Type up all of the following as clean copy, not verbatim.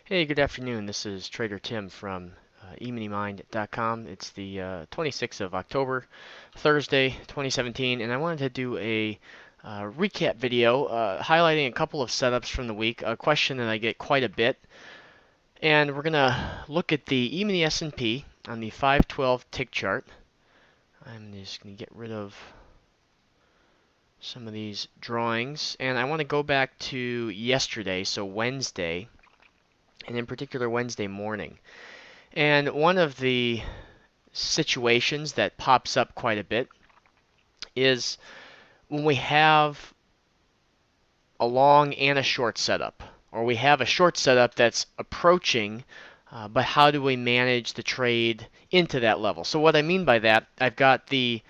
Hey, good afternoon. This is Trader Tim from eMiniMind.com. It's the 26th of October, Thursday, 2017, and I wanted to do a recap video highlighting a couple of setups from the week, a question that I get quite a bit, and we're going to look at the E-mini S&P on the 512 tick chart. I'm just going to get rid of some of these drawings, and I want to go back to yesterday, so Wednesday, and in particular Wednesday morning. And one of the situations that pops up quite a bit is when we have a long and a short setup, or we have a short setup that's approaching, but how do we manage the trade into that level? So what I mean by that, I've got the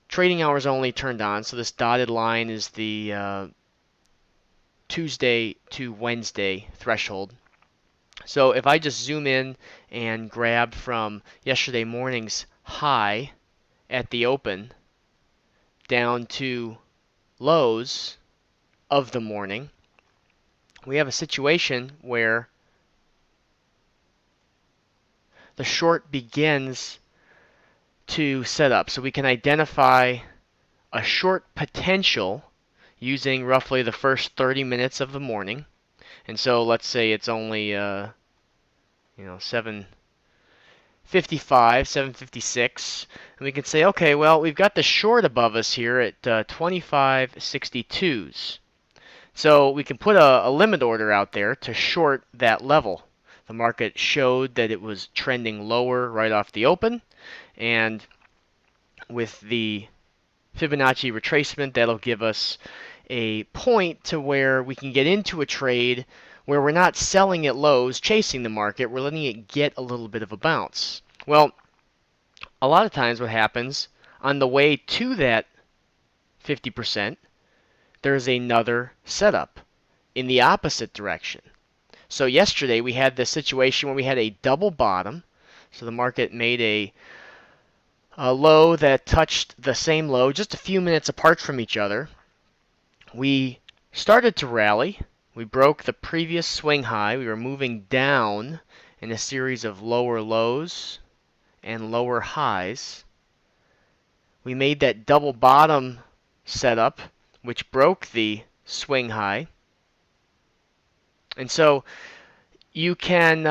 trading hours only turned on, so this dotted line is the Tuesday to Wednesday threshold. So if I just zoom in and grab from yesterday morning's high at the open down to lows of the morning, we have a situation where the short begins to set up. So we can identify a short potential using roughly the first 30 minutes of the morning. And so let's say it's only 7:55, 7:56, and we can say, okay, well, we've got the short above us here at 25.62s. So we can put a limit order out there to short that level. The market showed that it was trending lower right off the open, and with the Fibonacci retracement, that'll give us a point to where we can get into a trade where we're not selling at lows, chasing the market, we're letting it get a little bit of a bounce. Well, a lot of times what happens on the way to that 50%, there's another setup in the opposite direction. So yesterday we had this situation where we had a double bottom. So the market made a low that touched the same low just a few minutes apart from each other. We started to rally. We broke the previous swing high. We were moving down in a series of lower lows and lower highs. We made that double bottom setup, which broke the swing high. And so you can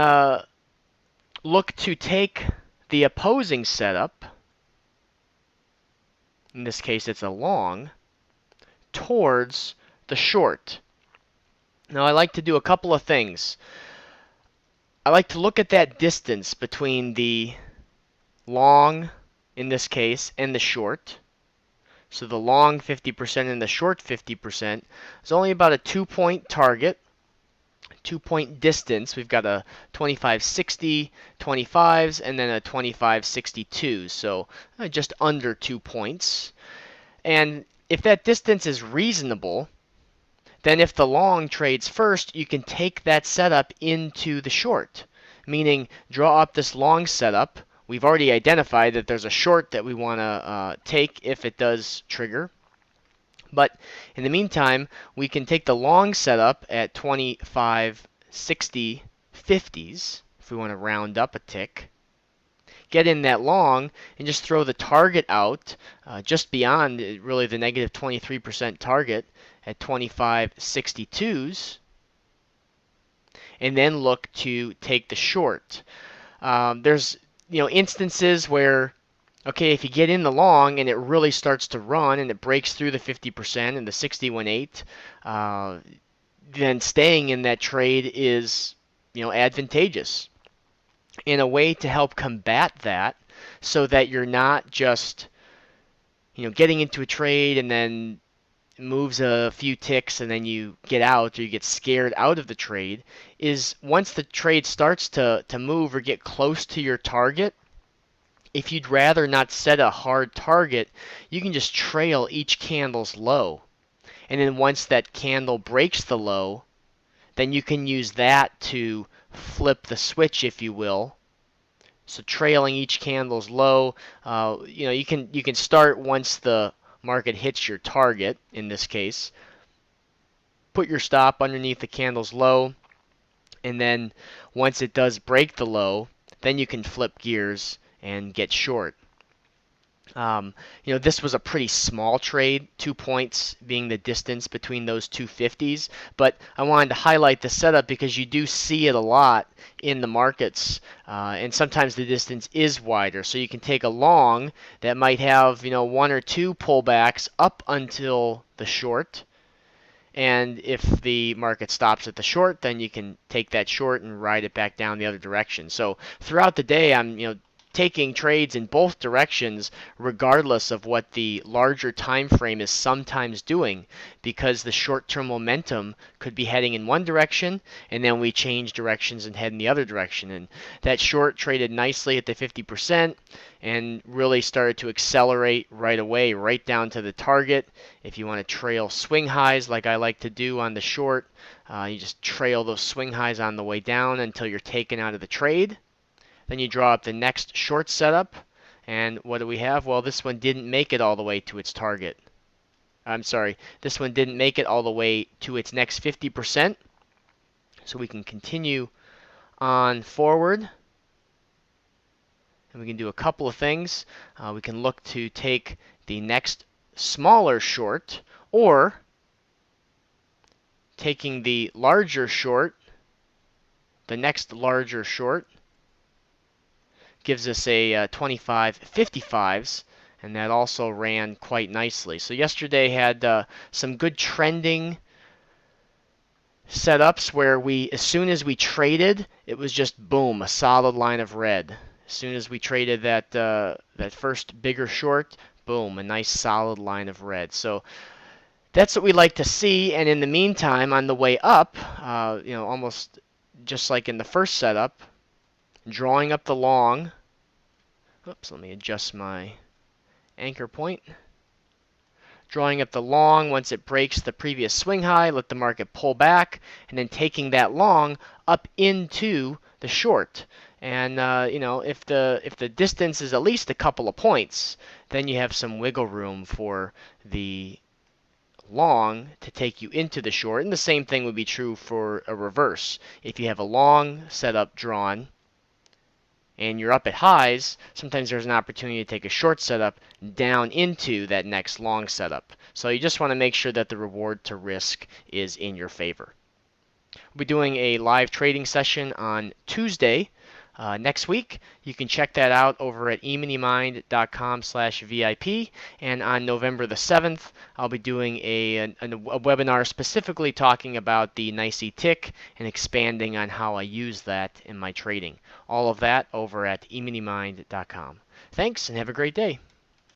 look to take the opposing setup, in this case it's a long, towards the short. Now I like to do a couple of things. I like to look at that distance between the long, in this case, and the short. So the long 50% and the short 50% is only about a 2-point target, 2-point distance. We've got a 25.60, 25s, and then a 25.62, so just under 2 points. And if that distance is reasonable, then if the long trades first, you can take that setup into the short, meaning draw up this long setup. We've already identified that there's a short that we want to take if it does trigger. But in the meantime, we can take the long setup at 25.60 50s, if we want to round up a tick, get in that long, and just throw the target out just beyond really the negative 23% target at 25.62s, and then look to take the short. There's instances where, okay, if you get in the long and it really starts to run and it breaks through the 50% and the 61.8, then staying in that trade is advantageous. In a way to help combat that, so that you're not just getting into a trade and then moves a few ticks and then you get out or you get scared out of the trade, is once the trade starts to move or get close to your target, if you'd rather not set a hard target, you can just trail each candle's low. And then once that candle breaks the low, then you can use that to flip the switch, if you will. So trailing each candle's low, you can start once the market hits your target, in this case. Put your stop underneath the candle's low, And then once it does break the low, then you can flip gears and get short. Um, this was a pretty small trade, 2 points being the distance between those two 50s. But I wanted to highlight the setup because you do see it a lot in the markets, and sometimes the distance is wider. So you can take a long that might have, one or two pullbacks up until the short. And if the market stops at the short, then you can take that short and ride it back down the other direction. So throughout the day, I'm taking trades in both directions regardless of what the larger time frame is sometimes doing, because the short-term momentum could be heading in one direction and then we change directions and head in the other direction. And that short traded nicely at the 50% and really started to accelerate right away, right down to the target. If you want to trail swing highs like I like to do on the short, you just trail those swing highs on the way down until you're taken out of the trade. Then you draw up the next short setup, and what do we have? Well, this one didn't make it all the way to its target. I'm sorry, this one didn't make it all the way to its next 50%. So we can continue on forward, and we can do a couple of things. We can look to take the next smaller short, or taking the larger short, the next larger short, gives us a 25 55s, and that also ran quite nicely. So yesterday had some good trending setups where as soon as we traded, it was just boom, a solid line of red. As soon as we traded that first bigger short, boom, a nice solid line of red. So that's what we like to see. And in the meantime, on the way up, almost just like in the first setup, drawing up the long. Oops, let me adjust my anchor point. Drawing up the long, once it breaks the previous swing high, let the market pull back, and then taking that long up into the short. And if the distance is at least a couple of points, then you have some wiggle room for the long to take you into the short. And the same thing would be true for a reverse. If you have a long setup drawn and you're up at highs, sometimes there's an opportunity to take a short setup down into that next long setup. So you just want to make sure that the reward to risk is in your favor. We'll be doing a live trading session on Tuesday next week. You can check that out over at emoneymind.com/VIP. And on November the 7th, I'll be doing a webinar specifically talking about the NYSE tick and expanding on how I use that in my trading. All of that over at emoneymind.com. Thanks, and have a great day.